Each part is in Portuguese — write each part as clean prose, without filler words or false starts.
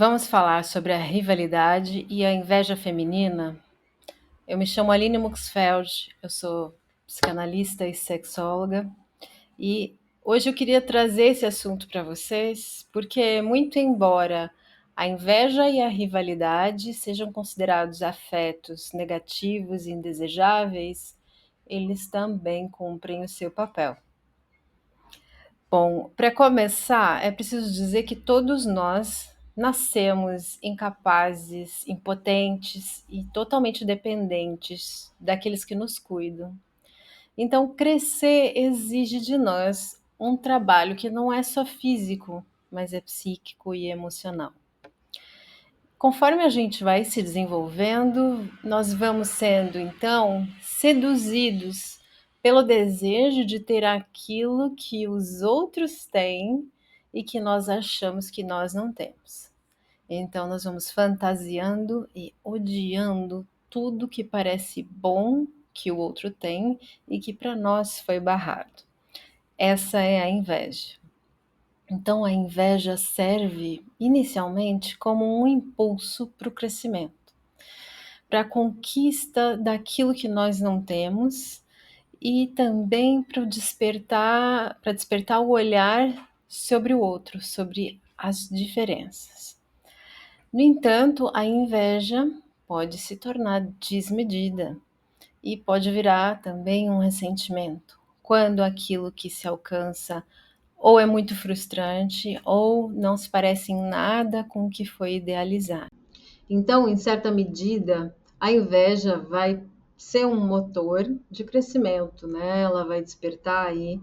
Vamos falar sobre a rivalidade e a inveja feminina? Eu me chamo Aline Muxfeld, eu sou psicanalista e sexóloga e hoje eu queria trazer esse assunto para vocês porque, muito embora a inveja e a rivalidade sejam considerados afetos negativos e indesejáveis, eles também cumprem o seu papel. Bom, para começar, é preciso dizer que todos nós nascemos incapazes, impotentes e totalmente dependentes daqueles que nos cuidam. Então, crescer exige de nós um trabalho que não é só físico, mas é psíquico e emocional. Conforme a gente vai se desenvolvendo, nós vamos sendo então seduzidos pelo desejo de ter aquilo que os outros têm e que nós achamos que nós não temos. Então nós vamos fantasiando e odiando tudo que parece bom que o outro tem e que para nós foi barrado. Essa é a inveja. Então a inveja serve inicialmente como um impulso para o crescimento, para a conquista daquilo que nós não temos e também para despertar o olhar sobre o outro, sobre as diferenças. No entanto, a inveja pode se tornar desmedida e pode virar também um ressentimento, quando aquilo que se alcança ou é muito frustrante ou não se parece em nada com o que foi idealizado. Então, em certa medida, a inveja vai ser um motor de crescimento, né? Ela vai despertar aí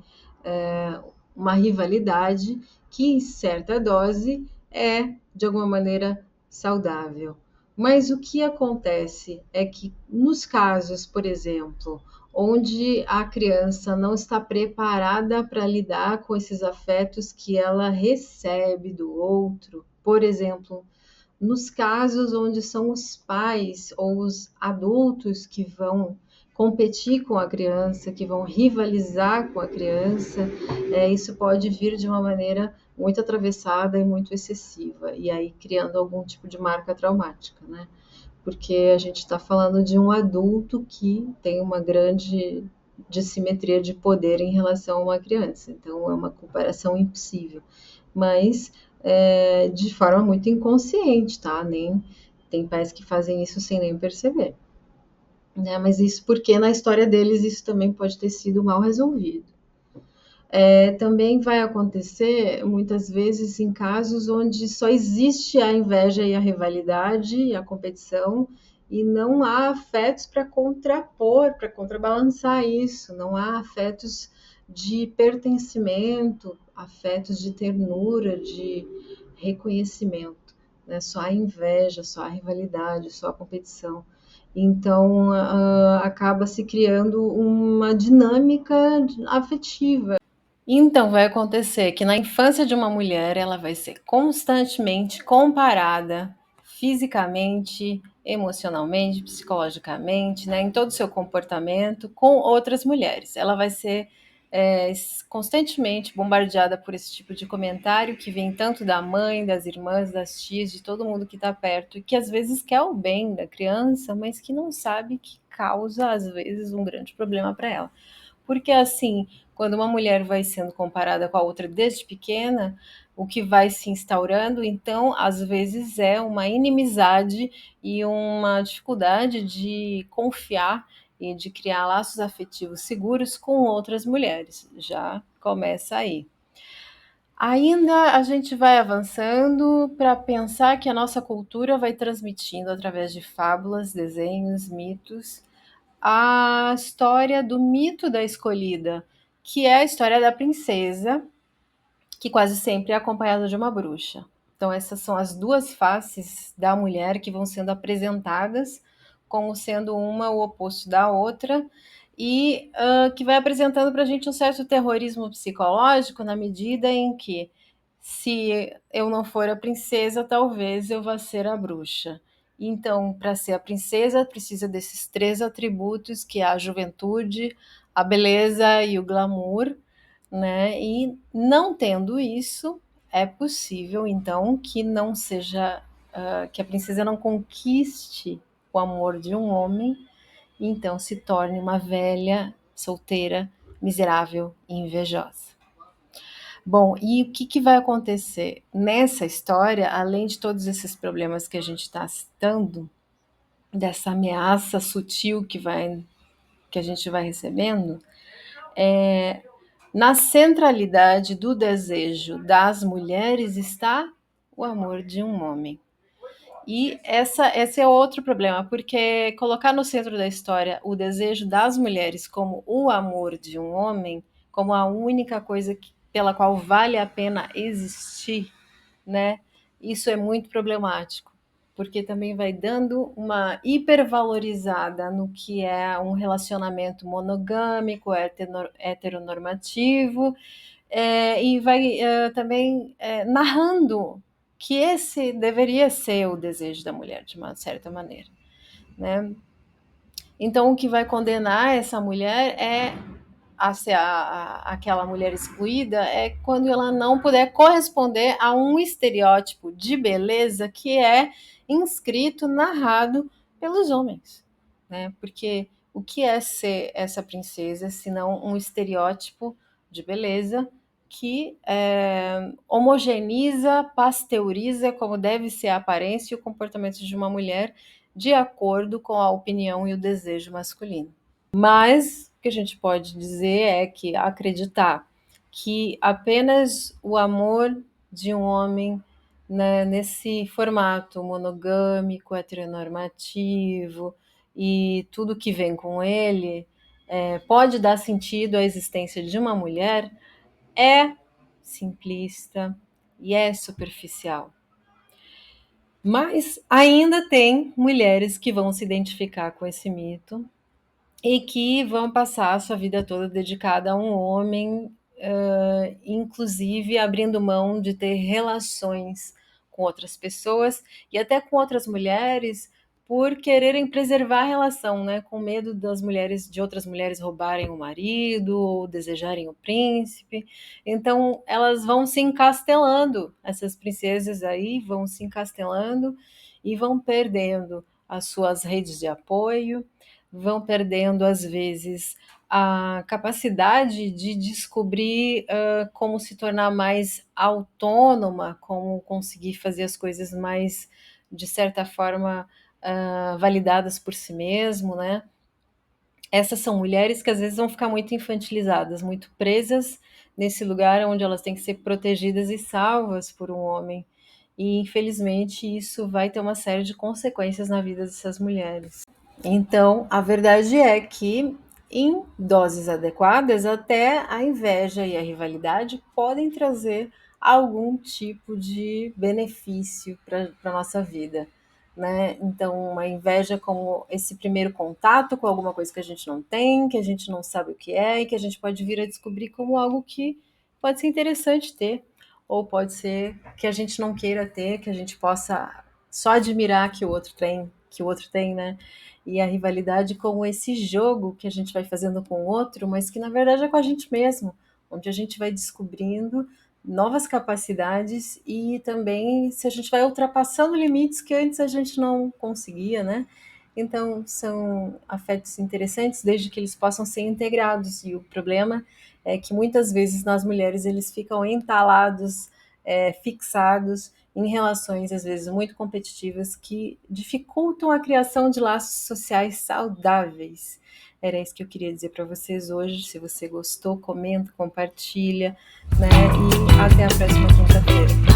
uma rivalidade que, em certa dose, é de alguma maneira saudável. Mas o que acontece é que, nos casos, por exemplo, onde a criança não está preparada para lidar com esses afetos que ela recebe do outro, por exemplo, nos casos onde são os pais ou os adultos que vão competir com a criança, que vão rivalizar com a criança, isso pode vir de uma maneira muito atravessada e muito excessiva, e aí criando algum tipo de marca traumática, né? Porque a gente está falando de um adulto que tem uma grande dissimetria de poder em relação a uma criança, então é uma comparação impossível. Mas de forma muito inconsciente, tá? Nem tem pais que fazem isso sem nem perceber, né? Mas isso porque na história deles isso também pode ter sido mal resolvido. Também vai acontecer muitas vezes em casos onde só existe a inveja e a rivalidade e a competição e não há afetos para contrapor, para contrabalançar isso, não há afetos de pertencimento, afetos de ternura, de reconhecimento, né? Só a inveja, só a rivalidade, só a competição. Então, acaba se criando uma dinâmica afetiva. Então, vai acontecer que na infância de uma mulher ela vai ser constantemente comparada fisicamente, emocionalmente, psicologicamente, né, em todo o seu comportamento com outras mulheres. Ela vai ser constantemente bombardeada por esse tipo de comentário que vem tanto da mãe, das irmãs, das tias, de todo mundo que está perto e que às vezes quer o bem da criança, mas que não sabe que causa às vezes um grande problema para ela. Porque assim, quando uma mulher vai sendo comparada com a outra desde pequena, o que vai se instaurando, então, às vezes é uma inimizade e uma dificuldade de confiar e de criar laços afetivos seguros com outras mulheres. Já começa aí. Ainda a gente vai avançando para pensar que a nossa cultura vai transmitindo através de fábulas, desenhos, mitos, a história do mito da escolhida, que é a história da princesa, que quase sempre é acompanhada de uma bruxa. Então, essas são as duas faces da mulher que vão sendo apresentadas como sendo uma o oposto da outra, e que vai apresentando para a gente um certo terrorismo psicológico na medida em que, se eu não for a princesa, talvez eu vá ser a bruxa. Então, para ser a princesa, precisa desses três atributos, que é a juventude, a beleza e o glamour, né? E não tendo isso, é possível então que não seja que a princesa não conquiste o amor de um homem e então se torne uma velha, solteira, miserável e invejosa. Bom, e o que, que vai acontecer nessa história, além de todos esses problemas que a gente está citando, dessa ameaça sutil que a gente vai recebendo, na centralidade do desejo das mulheres está o amor de um homem. E esse é outro problema, porque colocar no centro da história o desejo das mulheres como o amor de um homem, como a única coisa pela qual vale a pena existir, né? Isso é muito problemático, porque também vai dando uma hipervalorizada no que é um relacionamento monogâmico, heteronormativo, e vai também narrando que esse deveria ser o desejo da mulher, de uma certa maneira, né? Então, o que vai condenar essa mulher é a ser aquela mulher excluída é quando ela não puder corresponder a um estereótipo de beleza que é inscrito, narrado pelos homens, né? Porque o que é ser essa princesa, se não um estereótipo de beleza que homogeneiza, pasteuriza como deve ser a aparência e o comportamento de uma mulher de acordo com a opinião e o desejo masculino. Mas o que a gente pode dizer é que acreditar que apenas o amor de um homem, né, nesse formato monogâmico, heteronormativo e tudo que vem com ele pode dar sentido à existência de uma mulher é simplista e é superficial. Mas ainda tem mulheres que vão se identificar com esse mito e que vão passar a sua vida toda dedicada a um homem, inclusive abrindo mão de ter relações com outras pessoas e até com outras mulheres por quererem preservar a relação, né? Com medo de outras mulheres roubarem o marido ou desejarem o príncipe. Então elas vão se encastelando, essas princesas aí vão se encastelando e vão perdendo as suas redes de apoio, vão perdendo, às vezes, a capacidade de descobrir como se tornar mais autônoma, como conseguir fazer as coisas mais, de certa forma, validadas por si mesmo, né? Essas são mulheres que às vezes vão ficar muito infantilizadas, muito presas nesse lugar onde elas têm que ser protegidas e salvas por um homem. E infelizmente isso vai ter uma série de consequências na vida dessas mulheres. Então, a verdade é que, em doses adequadas, até a inveja e a rivalidade podem trazer algum tipo de benefício para a nossa vida, né? Então, uma inveja como esse primeiro contato com alguma coisa que a gente não tem, que a gente não sabe o que é e que a gente pode vir a descobrir como algo que pode ser interessante ter, ou pode ser que a gente não queira ter, que a gente possa só admirar que o outro tem, né? E a rivalidade como esse jogo que a gente vai fazendo com o outro, mas que na verdade é com a gente mesmo, onde a gente vai descobrindo novas capacidades e também se a gente vai ultrapassando limites que antes a gente não conseguia, né? Então são afetos interessantes desde que eles possam ser integrados. E o problema é que muitas vezes nas mulheres eles ficam entalados, fixados em relações às vezes muito competitivas que dificultam a criação de laços sociais saudáveis. Era isso que eu queria dizer para vocês hoje. Se você gostou, comenta, compartilha, né? E até a próxima quinta-feira.